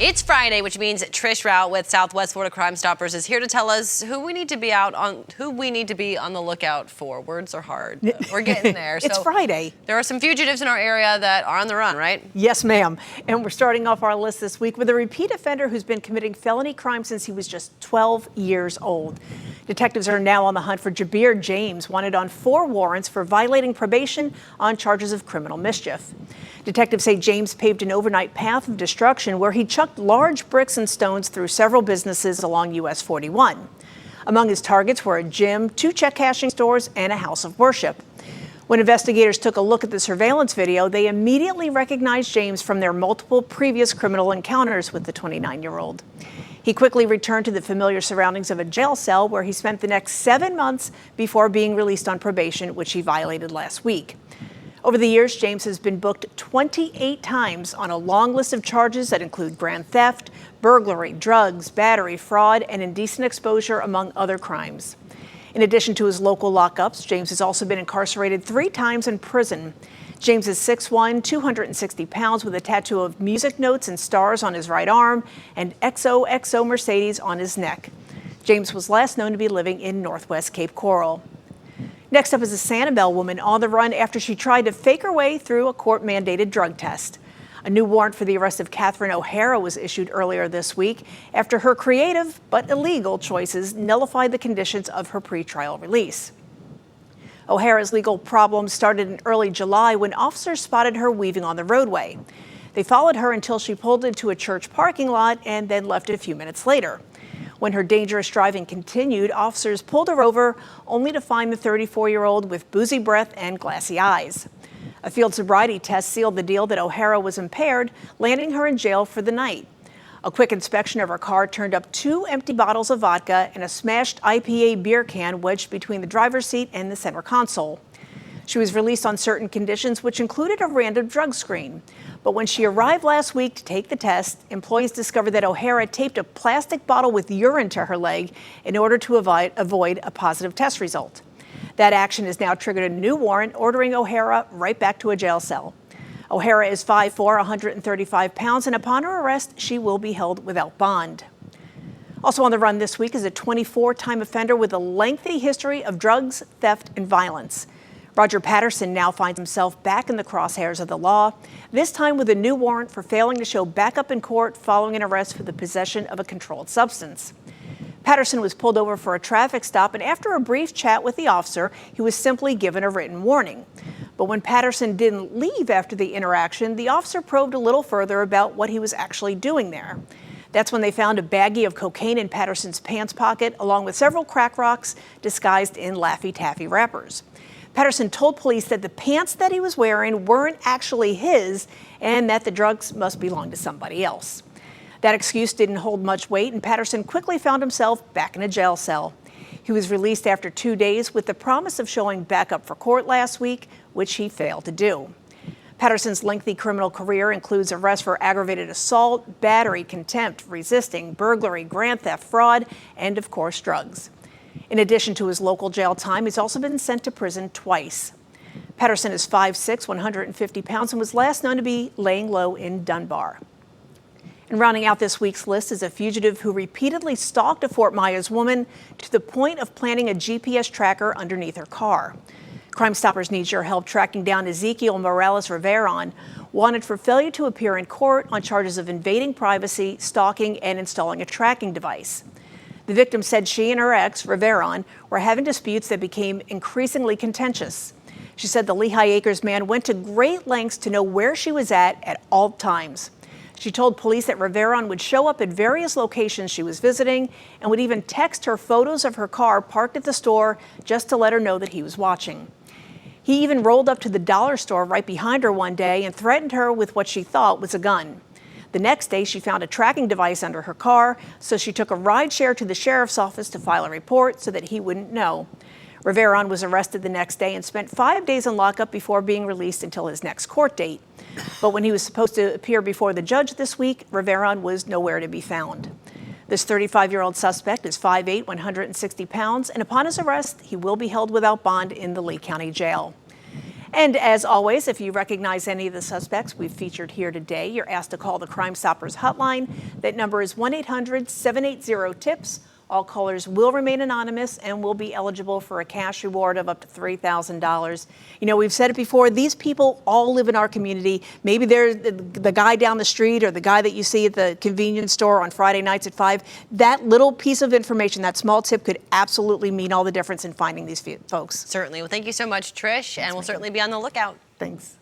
It's Friday, which means Trish Rout with Southwest Florida Crime Stoppers is here to tell us who we need to be on the lookout for. Words are hard. We're getting there. It's Friday. There are some fugitives in our area that are on the run, right? Yes, ma'am. And we're starting off our list this week with a repeat offender who's been committing felony crime since he was just 12 years old. Detectives are now on the hunt for Jabir James, wanted on 4 warrants for violating probation on charges of criminal mischief. Detectives say James paved an overnight path of destruction where he chucked large bricks and stones through several businesses along US 41. Among his targets were a gym, 2 check cashing stores, and a house of worship. When investigators took a look at the surveillance video, they immediately recognized James from their multiple previous criminal encounters with the 29-year-old. He quickly returned to the familiar surroundings of a jail cell where he spent the next 7 months before being released on probation, which he violated last week. Over the years, James has been booked 28 times on a long list of charges that include grand theft, burglary, drugs, battery, fraud, and indecent exposure, among other crimes. In addition to his local lockups, James has also been incarcerated 3 times in prison. James is 6'1", 260 pounds, with a tattoo of music notes and stars on his right arm and XOXO Mercedes on his neck. James was last known to be living in Northwest Cape Coral. Next up is a Sanibel woman on the run after she tried to fake her way through a court-mandated drug test. A new warrant for the arrest of Katherine O'Hara was issued earlier this week after her creative but illegal choices nullified the conditions of her pretrial release. O'Hara's legal problems started in early July when officers spotted her weaving on the roadway. They followed her until she pulled into a church parking lot and then left a few minutes later. When her dangerous driving continued, officers pulled her over, only to find the 34-year-old with boozy breath and glassy eyes. A field sobriety test sealed the deal that O'Hara was impaired, landing her in jail for the night. A quick inspection of her car turned up 2 empty bottles of vodka and a smashed IPA beer can wedged between the driver's seat and the center console. She was released on certain conditions, which included a random drug screen. But when she arrived last week to take the test, employees discovered that O'Hara taped a plastic bottle with urine to her leg in order to avoid a positive test result. That action has now triggered a new warrant ordering O'Hara right back to a jail cell. O'Hara is 5'4", 135 pounds, and upon her arrest, she will be held without bond. Also on the run this week is a 24-time offender with a lengthy history of drugs, theft, and violence. Roger Patterson now finds himself back in the crosshairs of the law, this time with a new warrant for failing to show backup in court following an arrest for the possession of a controlled substance. Patterson was pulled over for a traffic stop, and after a brief chat with the officer, he was simply given a written warning. But when Patterson didn't leave after the interaction, the officer probed a little further about what he was actually doing there. That's when they found a baggie of cocaine in Patterson's pants pocket, along with several crack rocks disguised in Laffy Taffy wrappers. Patterson told police that the pants that he was wearing weren't actually his and that the drugs must belong to somebody else. That excuse didn't hold much weight, and Patterson quickly found himself back in a jail cell. He was released after 2 days with the promise of showing back up for court last week, which he failed to do. Patterson's lengthy criminal career includes arrests for aggravated assault, battery, contempt, resisting, burglary, grand theft, fraud, and of course, drugs. In addition to his local jail time, he's also been sent to prison twice. Patterson is 5'6", 150 pounds, and was last known to be laying low in Dunbar. And rounding out this week's list is a fugitive who repeatedly stalked a Fort Myers woman to the point of planting a GPS tracker underneath her car. Crime Stoppers needs your help tracking down Ezekiel Morales Riveron, wanted for failure to appear in court on charges of invading privacy, stalking, and installing a tracking device. The victim said she and her ex, Riveron, were having disputes that became increasingly contentious. She said the Lehigh Acres man went to great lengths to know where she was at all times. She told police that Riveron would show up at various locations she was visiting and would even text her photos of her car parked at the store just to let her know that he was watching. He even rolled up to the dollar store right behind her one day and threatened her with what she thought was a gun. The next day, she found a tracking device under her car, so she took a ride share to the sheriff's office to file a report so that he wouldn't know. Riveron was arrested the next day and spent 5 days in lockup before being released until his next court date. But when he was supposed to appear before the judge this week, Riveron was nowhere to be found. This 35-year-old suspect is 5'8", 160 pounds, and upon his arrest, he will be held without bond in the Lee County Jail. And as always, if you recognize any of the suspects we've featured here today, you're asked to call the Crime Stoppers hotline. That number is 1-800-780-TIPS. All callers will remain anonymous and will be eligible for a cash reward of up to $3,000. You know, we've said it before, these people all live in our community. Maybe they're the guy down the street or the guy that you see at the convenience store on Friday nights at 5. That little piece of information, that small tip, could absolutely mean all the difference in finding these folks. Certainly. Well, thank you so much, Trish, and we'll certainly be on the lookout. Thanks.